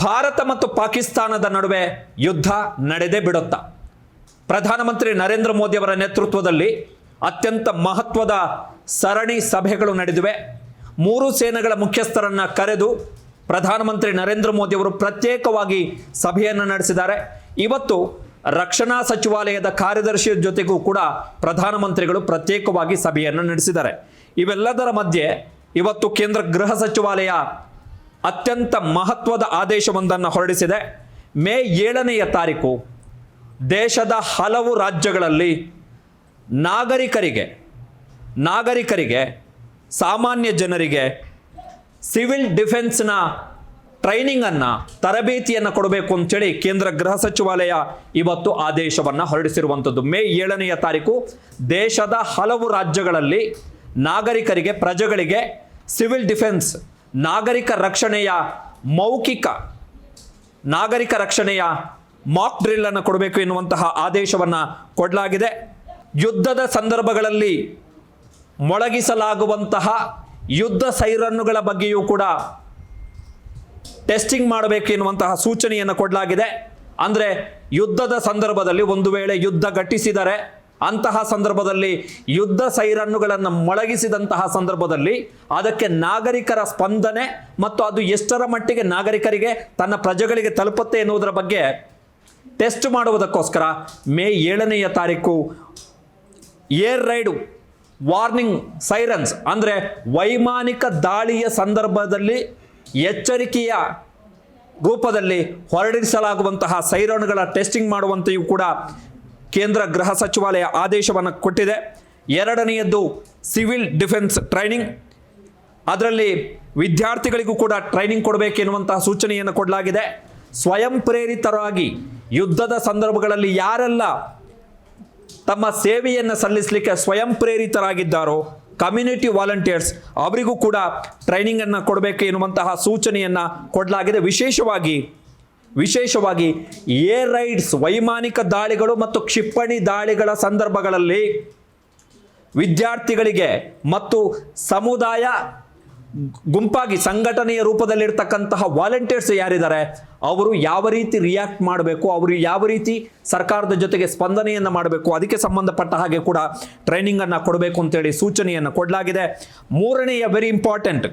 ಭಾರತ ಮತ್ತು ಪಾಕಿಸ್ತಾನದ ನಡುವೆ ಯುದ್ಧ ನಡೆದೇ ಬಿಡುತ್ತಾ? ಪ್ರಧಾನಮಂತ್ರಿ ನರೇಂದ್ರ ಮೋದಿ ಅವರ ನೇತೃತ್ವದಲ್ಲಿ ಅತ್ಯಂತ ಮಹತ್ವದ ಸರಣಿ ಸಭೆಗಳು ನಡೆದಿವೆ. ಮೂರು ಸೇನೆಗಳ ಮುಖ್ಯಸ್ಥರನ್ನು ಕರೆದು ಪ್ರಧಾನಮಂತ್ರಿ ನರೇಂದ್ರ ಮೋದಿ ಅವರು ಪ್ರತ್ಯೇಕವಾಗಿ ಸಭೆಯನ್ನು ನಡೆಸಿದ್ದಾರೆ. ಇವತ್ತು ರಕ್ಷಣಾ ಸಚಿವಾಲಯದ ಕಾರ್ಯದರ್ಶಿಯ ಜೊತೆಗೂ ಕೂಡ ಪ್ರಧಾನಮಂತ್ರಿಗಳು ಪ್ರತ್ಯೇಕವಾಗಿ ಸಭೆಯನ್ನು ನಡೆಸಿದ್ದಾರೆ. ಇವೆಲ್ಲದರ ಮಧ್ಯೆ ಇವತ್ತು ಕೇಂದ್ರ ಗೃಹ ಸಚಿವಾಲಯ ಅತ್ಯಂತ ಮಹತ್ವದ ಆದೇಶವೊಂದನ್ನು ಹೊರಡಿಸಿದೆ. ಮೇ 7ನೇ ತಾರೀಕು ದೇಶದ ಹಲವು ರಾಜ್ಯಗಳಲ್ಲಿ ನಾಗರಿಕರಿಗೆ ಸಾಮಾನ್ಯ ಜನರಿಗೆ ಸಿವಿಲ್ ಡಿಫೆನ್ಸ್ನ ಟ್ರೈನಿಂಗನ್ನು ತರಬೇತಿಯನ್ನು ಕೊಡಬೇಕು ಅಂತೇಳಿ ಕೇಂದ್ರ ಗೃಹ ಸಚಿವಾಲಯ ಇವತ್ತು ಆದೇಶವನ್ನು ಹೊರಡಿಸಿರುವಂಥದ್ದು. ಮೇ 7ನೇ ತಾರೀಕು ದೇಶದ ಹಲವು ರಾಜ್ಯಗಳಲ್ಲಿ ಪ್ರಜೆಗಳಿಗೆ ಸಿವಿಲ್ ಡಿಫೆನ್ಸ್ ನಾಗರಿಕ ರಕ್ಷಣೆಯ ಮಾಕ್ ಡ್ರಿಲ್ ಅನ್ನು ಕೊಡಬೇಕು ಎನ್ನುವಂತಹ ಆದೇಶವನ್ನು ಕೊಡಲಾಗಿದೆ. ಯುದ್ಧದ ಸಂದರ್ಭಗಳಲ್ಲಿ ಮೊಳಗಿಸಲಾಗುವಂತಹ ಯುದ್ಧ ಸೈರನ್ನುಗಳ ಬಗ್ಗೆಯೂ ಕೂಡ ಟೆಸ್ಟಿಂಗ್ ಮಾಡಬೇಕು ಎನ್ನುವಂತಹ ಸೂಚನೆಯನ್ನು ಕೊಡಲಾಗಿದೆ. ಅಂದರೆ ಯುದ್ಧದ ಸಂದರ್ಭದಲ್ಲಿ ಒಂದು ವೇಳೆ ಯುದ್ಧ ಘಟಿಸಿದರೆ ಅಂತಹ ಸಂದರ್ಭದಲ್ಲಿ ಯುದ್ಧ ಸೈರನ್ನುಗಳನ್ನು ಮೊಳಗಿಸಿದಂತಹ ಸಂದರ್ಭದಲ್ಲಿ ಅದಕ್ಕೆ ನಾಗರಿಕರ ಸ್ಪಂದನೆ ಮತ್ತು ಅದು ಎಷ್ಟರ ಮಟ್ಟಿಗೆ ನಾಗರಿಕರಿಗೆ ತನ್ನ ಪ್ರಜೆಗಳಿಗೆ ತಲುಪುತ್ತೆ ಎನ್ನುವುದರ ಬಗ್ಗೆ ಟೆಸ್ಟ್ ಮಾಡುವುದಕ್ಕೋಸ್ಕರ ಮೇ 7ನೇ ತಾರೀಕು ಏರ್ ರೈಡ್ ವಾರ್ನಿಂಗ್ ಸೈರನ್ಸ್ ಅಂದರೆ ವೈಮಾನಿಕ ದಾಳಿಯ ಸಂದರ್ಭದಲ್ಲಿ ಎಚ್ಚರಿಕೆಯ ರೂಪದಲ್ಲಿ ಹೊರಡಿಸಲಾಗುವಂತಹ ಸೈರನ್ಗಳ ಟೆಸ್ಟಿಂಗ್ ಮಾಡುವಂತೆಯೂ ಕೂಡ ಕೇಂದ್ರ ಗೃಹ ಸಚಿವಾಲಯ ಆದೇಶವನ್ನು ಕೊಟ್ಟಿದೆ. ಎರಡನೆಯದ್ದು ಸಿವಿಲ್ ಡಿಫೆನ್ಸ್ ಟ್ರೈನಿಂಗ್, ಅದರಲ್ಲಿ ವಿದ್ಯಾರ್ಥಿಗಳಿಗೂ ಕೂಡ ಟ್ರೈನಿಂಗ್ ಕೊಡಬೇಕೆನ್ನುವಂತಹ ಸೂಚನೆಯನ್ನು ಕೊಡಲಾಗಿದೆ. ಸ್ವಯಂ ಪ್ರೇರಿತರಾಗಿ ಯುದ್ಧದ ಸಂದರ್ಭಗಳಲ್ಲಿ ಯಾರೆಲ್ಲ ತಮ್ಮ ಸೇವೆಯನ್ನು ಸಲ್ಲಿಸಲಿಕ್ಕೆ ಸ್ವಯಂ ಪ್ರೇರಿತರಾಗಿದ್ದಾರೋ ಕಮ್ಯುನಿಟಿ ವಾಲಂಟಿಯರ್ಸ್ ಅವರಿಗೂ ಕೂಡ ಟ್ರೈನಿಂಗ್ ಅನ್ನು ಕೊಡಬೇಕು ಎನ್ನುವಂತಹ ಸೂಚನೆಯನ್ನು ಕೊಡಲಾಗಿದೆ. ವಿಶೇಷವಾಗಿ ಏರ್ ರೈಡ್ಸ್ ವೈಮಾನಿಕ ದಾಳಿಗಳು ಮತ್ತು ಕ್ಷಿಪಣಿ ದಾಳಿಗಳ ಸಂದರ್ಭಗಳಲ್ಲಿ ವಿದ್ಯಾರ್ಥಿಗಳಿಗೆ ಮತ್ತು ಸಮುದಾಯ ಗುಂಪಾಗಿ ಸಂಘಟನೆಯ ರೂಪದಲ್ಲಿರ್ತಕ್ಕಂತಹ ವಾಲಂಟಿಯರ್ಸ್ ಯಾರಿದ್ದಾರೆ ಅವರು ಯಾವ ರೀತಿ ರಿಯಾಕ್ಟ್ ಮಾಡಬೇಕು, ಅವರು ಯಾವ ರೀತಿ ಸರ್ಕಾರದ ಜೊತೆಗೆ ಸ್ಪಂದನೆಯನ್ನು ಮಾಡಬೇಕು, ಅದಕ್ಕೆ ಸಂಬಂಧಪಟ್ಟ ಹಾಗೆ ಕೂಡ ಟ್ರೈನಿಂಗ್ ಅನ್ನು ಕೊಡಬೇಕು ಅಂತೇಳಿ ಸೂಚನೆಯನ್ನು ಕೊಡಲಾಗಿದೆ. ಮೂರನೆಯ very important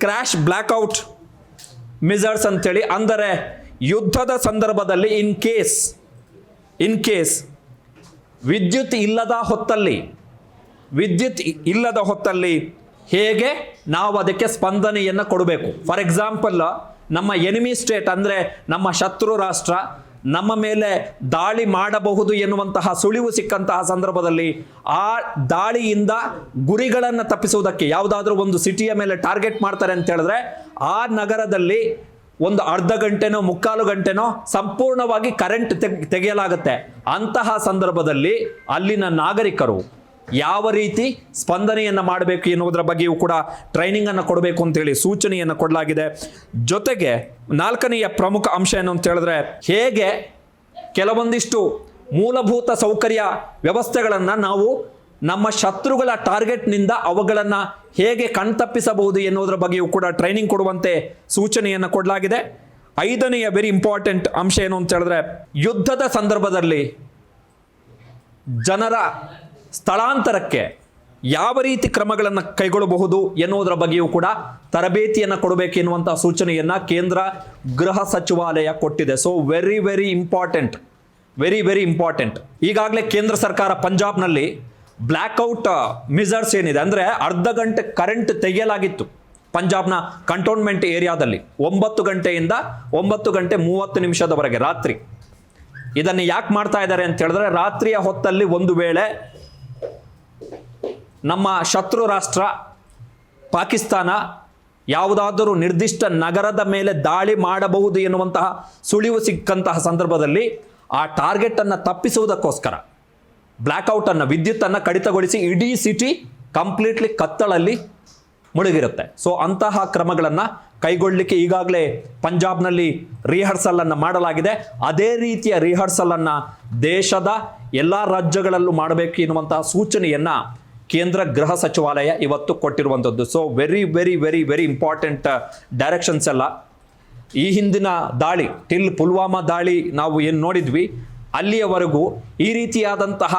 crash blackout measures ಅಂತೇಳಿ, ಅಂದರೆ ಯುದ್ಧದ ಸಂದರ್ಭದಲ್ಲಿ ಇನ್ ಕೇಸ್ ವಿದ್ಯುತ್ ಇಲ್ಲದ ಹೊತ್ತಲ್ಲಿ ಹೇಗೆ ನಾವು ಅದಕ್ಕೆ ಸ್ಪಂದನೆಯನ್ನು ಕೊಡಬೇಕು. ಫಾರ್ ಎಕ್ಸಾಂಪಲ್, ನಮ್ಮ ಎನಿಮಿ ಸ್ಟೇಟ್ ಅಂದರೆ ನಮ್ಮ ಶತ್ರು ರಾಷ್ಟ್ರ ನಮ್ಮ ಮೇಲೆ ದಾಳಿ ಮಾಡಬಹುದು ಎನ್ನುವಂತಹ ಸುಳಿವು ಸಿಕ್ಕಂತಹ ಸಂದರ್ಭದಲ್ಲಿ ಆ ದಾಳಿಯಿಂದ ಗುರಿಗಳನ್ನು ತಪ್ಪಿಸುವುದಕ್ಕೆ ಯಾವುದಾದ್ರೂ ಒಂದು ಸಿಟಿಯ ಮೇಲೆ ಟಾರ್ಗೆಟ್ ಮಾಡ್ತಾರೆ ಅಂತ ಹೇಳಿದ್ರೆ ಆ ನಗರದಲ್ಲಿ ಒಂದು ಅರ್ಧ ಗಂಟೆನೋ ಮುಕ್ಕಾಲು ಗಂಟೆನೋ ಸಂಪೂರ್ಣವಾಗಿ ಕರೆಂಟ್ ತೆಗೆಯಲಾಗುತ್ತೆ. ಅಂತಹ ಸಂದರ್ಭದಲ್ಲಿ ಅಲ್ಲಿನ ನಾಗರಿಕರು ಯಾವ ರೀತಿ ಸ್ಪಂದನೆಯನ್ನು ಮಾಡಬೇಕು ಎನ್ನುವುದರ ಬಗ್ಗೆಯೂ ಕೂಡ ಟ್ರೈನಿಂಗ್ ಅನ್ನು ಕೊಡಬೇಕು ಅಂತೇಳಿ ಸೂಚನೆಯನ್ನು ಕೊಡಲಾಗಿದೆ. ಜೊತೆಗೆ ನಾಲ್ಕನೆಯ ಪ್ರಮುಖ ಅಂಶ ಏನು ಅಂತ ಹೇಳಿದ್ರೆ, ಹೇಗೆ ಕೆಲವೊಂದಿಷ್ಟು ಮೂಲಭೂತ ಸೌಕರ್ಯ ವ್ಯವಸ್ಥೆಗಳನ್ನು ನಾವು ನಮ್ಮ ಶತ್ರುಗಳ ಟಾರ್ಗೆಟ್ನಿಂದ ಅವುಗಳನ್ನು ಹೇಗೆ ಕಣ್ತಪ್ಪಿಸಬಹುದು ಎನ್ನುವುದರ ಬಗ್ಗೆಯೂ ಕೂಡ ಟ್ರೈನಿಂಗ್ ಕೊಡುವಂತೆ ಸೂಚನೆಯನ್ನು ಕೊಡಲಾಗಿದೆ. ಐದನೆಯ ವೆರಿ ಇಂಪಾರ್ಟೆಂಟ್ ಅಂಶ ಏನು ಅಂತ ಹೇಳಿದ್ರೆ, ಯುದ್ಧದ ಸಂದರ್ಭದಲ್ಲಿ ಜನರ ಸ್ಥಳಾಂತರಕ್ಕೆ ಯಾವ ರೀತಿ ಕ್ರಮಗಳನ್ನು ಕೈಗೊಳ್ಳಬಹುದು ಎನ್ನುವುದರ ಬಗ್ಗೆಯೂ ಕೂಡ ತರಬೇತಿಯನ್ನು ಕೊಡಬೇಕು ಎನ್ನುವಂತಹ ಸೂಚನೆಯನ್ನು ಕೇಂದ್ರ ಗೃಹ ಸಚಿವಾಲಯ ಕೊಟ್ಟಿದೆ. So very important. ಈಗಾಗಲೇ ಕೇಂದ್ರ ಸರ್ಕಾರ ಪಂಜಾಬ್ನಲ್ಲಿ ಬ್ಲ್ಯಾಕ್ಔಟ್ ಮೆಜರ್ಸ್ ಏನಿದೆ, ಅಂದರೆ ಅರ್ಧ ಗಂಟೆ ಕರೆಂಟ್ ತೆಗೆಯಲಾಗಿತ್ತು ಪಂಜಾಬ್ನ ಕಂಟೋನ್ಮೆಂಟ್ ಏರಿಯಾದಲ್ಲಿ 9 ಗಂಟೆಯಿಂದ 9:30 ರಾತ್ರಿ. ಇದನ್ನು ಯಾಕೆ ಮಾಡ್ತಾ ಇದ್ದಾರೆ ಅಂತ ಹೇಳಿದ್ರೆ, ರಾತ್ರಿಯ ಹೊತ್ತಲ್ಲಿ ಒಂದು ವೇಳೆ ನಮ್ಮ ಶತ್ರು ರಾಷ್ಟ್ರ ಪಾಕಿಸ್ತಾನ ಯಾವುದಾದರೂ ನಿರ್ದಿಷ್ಟ ನಗರದ ಮೇಲೆ ದಾಳಿ ಮಾಡಬಹುದು ಎನ್ನುವಂತಹ ಸುಳಿವು ಸಿಕ್ಕಂತಹ ಸಂದರ್ಭದಲ್ಲಿ ಆ ಟಾರ್ಗೆಟನ್ನು ತಪ್ಪಿಸುವುದಕ್ಕೋಸ್ಕರ ಬ್ಲ್ಯಾಕ್ಔಟನ್ನು ವಿದ್ಯುತ್ತನ್ನು ಕಡಿತಗೊಳಿಸಿ ಇಡೀ ಸಿಟಿ ಕಂಪ್ಲೀಟ್ಲಿ ಕತ್ತಲಲ್ಲಿ ಮುಳುಗಿರುತ್ತೆ. ಸೊ ಅಂತಹ ಕ್ರಮಗಳನ್ನು ಕೈಗೊಳ್ಳಲಿಕ್ಕೆ ಈಗಾಗಲೇ ಪಂಜಾಬ್ನಲ್ಲಿ ರಿಹರ್ಸಲನ್ನು ಮಾಡಲಾಗಿದೆ. ಅದೇ ರೀತಿಯ ರಿಹರ್ಸಲನ್ನು ದೇಶದ ಎಲ್ಲ ರಾಜ್ಯಗಳಲ್ಲೂ ಮಾಡಬೇಕು ಎನ್ನುವಂತಹ ಸೂಚನೆಯನ್ನು ಕೇಂದ್ರ ಗೃಹ ಸಚಿವಾಲಯ ಇವತ್ತು ಕೊಟ್ಟಿರುವಂಥದ್ದು. ಸೊ ವೆರಿ ಇಂಪಾರ್ಟೆಂಟ್ ಡೈರೆಕ್ಷನ್ಸ್ ಎಲ್ಲ. ಈ ಹಿಂದಿನ ದಾಳಿ ಪುಲ್ವಾಮಾ ದಾಳಿ ನಾವು ಏನು ನೋಡಿದ್ವಿ, ಅಲ್ಲಿಯವರೆಗೂ ಈ ರೀತಿಯಾದಂತಹ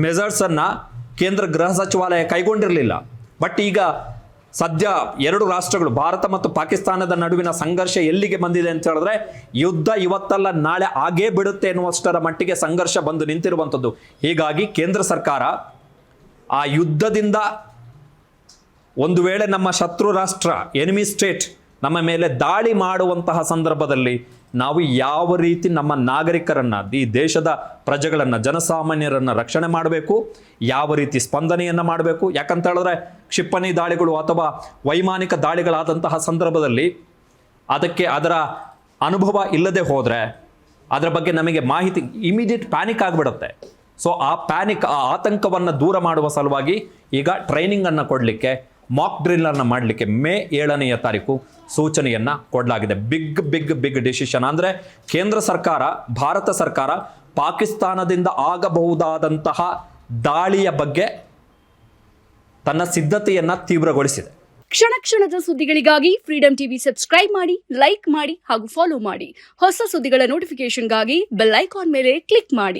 ಮೆಜರ್ಸನ್ನು ಕೇಂದ್ರ ಗೃಹ ಸಚಿವಾಲಯ ಕೈಗೊಂಡಿರಲಿಲ್ಲ. ಬಟ್ ಈಗ ಸದ್ಯ ಎರಡು ರಾಷ್ಟ್ರಗಳು, ಭಾರತ ಮತ್ತು ಪಾಕಿಸ್ತಾನದ ನಡುವಿನ ಸಂಘರ್ಷ ಎಲ್ಲಿಗೆ ಬಂದಿದೆ ಅಂತ ಹೇಳಿದ್ರೆ, ಯುದ್ಧ ಇವತ್ತಲ್ಲ ನಾಳೆ ಆಗೇ ಬಿಡುತ್ತೆ ಎನ್ನುವಷ್ಟರ ಮಟ್ಟಿಗೆ ಸಂಘರ್ಷ ಬಂದು ನಿಂತಿರುವಂಥದ್ದು. ಹೀಗಾಗಿ ಕೇಂದ್ರ ಸರ್ಕಾರ ಆ ಯುದ್ಧದಿಂದ ಒಂದು ವೇಳೆ ನಮ್ಮ ಶತ್ರು ರಾಷ್ಟ್ರ, ಎನಿಮಿ ಸ್ಟೇಟ್ ನಮ್ಮ ಮೇಲೆ ದಾಳಿ ಮಾಡುವಂತಹ ಸಂದರ್ಭದಲ್ಲಿ ನಾವು ಯಾವ ರೀತಿ ನಮ್ಮ ನಾಗರಿಕರನ್ನು, ಈ ದೇಶದ ಪ್ರಜೆಗಳನ್ನು, ಜನಸಾಮಾನ್ಯರನ್ನು ರಕ್ಷಣೆ ಮಾಡಬೇಕು, ಯಾವ ರೀತಿ ಸ್ಪಂದನೆಯನ್ನು ಮಾಡಬೇಕು. ಯಾಕಂತ ಹೇಳಿದ್ರೆ ಕ್ಷಿಪಣಿ ದಾಳಿಗಳು ಅಥವಾ ವೈಮಾನಿಕ ದಾಳಿಗಳಾದಂತಹ ಸಂದರ್ಭದಲ್ಲಿ ಅದಕ್ಕೆ ಅದರ ಅನುಭವ ಇಲ್ಲದೆ ಹೋದರೆ ಅದರ ಬಗ್ಗೆ ನಮಗೆ ಮಾಹಿತಿ, ಇಮಿಡಿಯೇಟ್ ಪ್ಯಾನಿಕ್ ಆಗಿಬಿಡುತ್ತೆ. ಸೊ ಆ ಪ್ಯಾನಿಕ್, ಆ ಆತಂಕವನ್ನು ದೂರ ಮಾಡುವ ಸಲುವಾಗಿ ಈಗ ಟ್ರೈನಿಂಗನ್ನು ಕೊಡಲಿಕ್ಕೆ, ಮಾಕ್ ಡ್ರಿಲ್ಲನ್ನು ಮಾಡಲಿಕ್ಕೆ ಮೇ 7ನೇ ತಾರೀಕು ಸೂಚನೆಯನ್ನು ಕೊಡಲಾಗಿದೆ. Big decision. ಅಂದರೆ ಕೇಂದ್ರ ಸರ್ಕಾರ, ಭಾರತ ಸರ್ಕಾರ ಪಾಕಿಸ್ತಾನದಿಂದ ಆಗಬಹುದಾದಂತಹ ದಾಳಿಯ ಬಗ್ಗೆ ತನ್ನ ಸಿದ್ಧತೆಯನ್ನು ತೀವ್ರಗೊಳಿಸಿದೆ. ಕ್ಷಣ ಕ್ಷಣದ ಸುದ್ದಿಗಳಿಗಾಗಿ ಫ್ರೀಡಂ ಟಿವಿ ಸಬ್ಸ್ಕ್ರೈಬ್ ಮಾಡಿ, ಲೈಕ್ ಮಾಡಿ ಹಾಗೂ ಫಾಲೋ ಮಾಡಿ. ಹೊಸ ಸುದ್ದಿಗಳ ನೋಟಿಫಿಕೇಶನ್ಗಾಗಿ ಬೆಲ್ ಐಕಾನ್ ಮೇಲೆ ಕ್ಲಿಕ್ ಮಾಡಿ.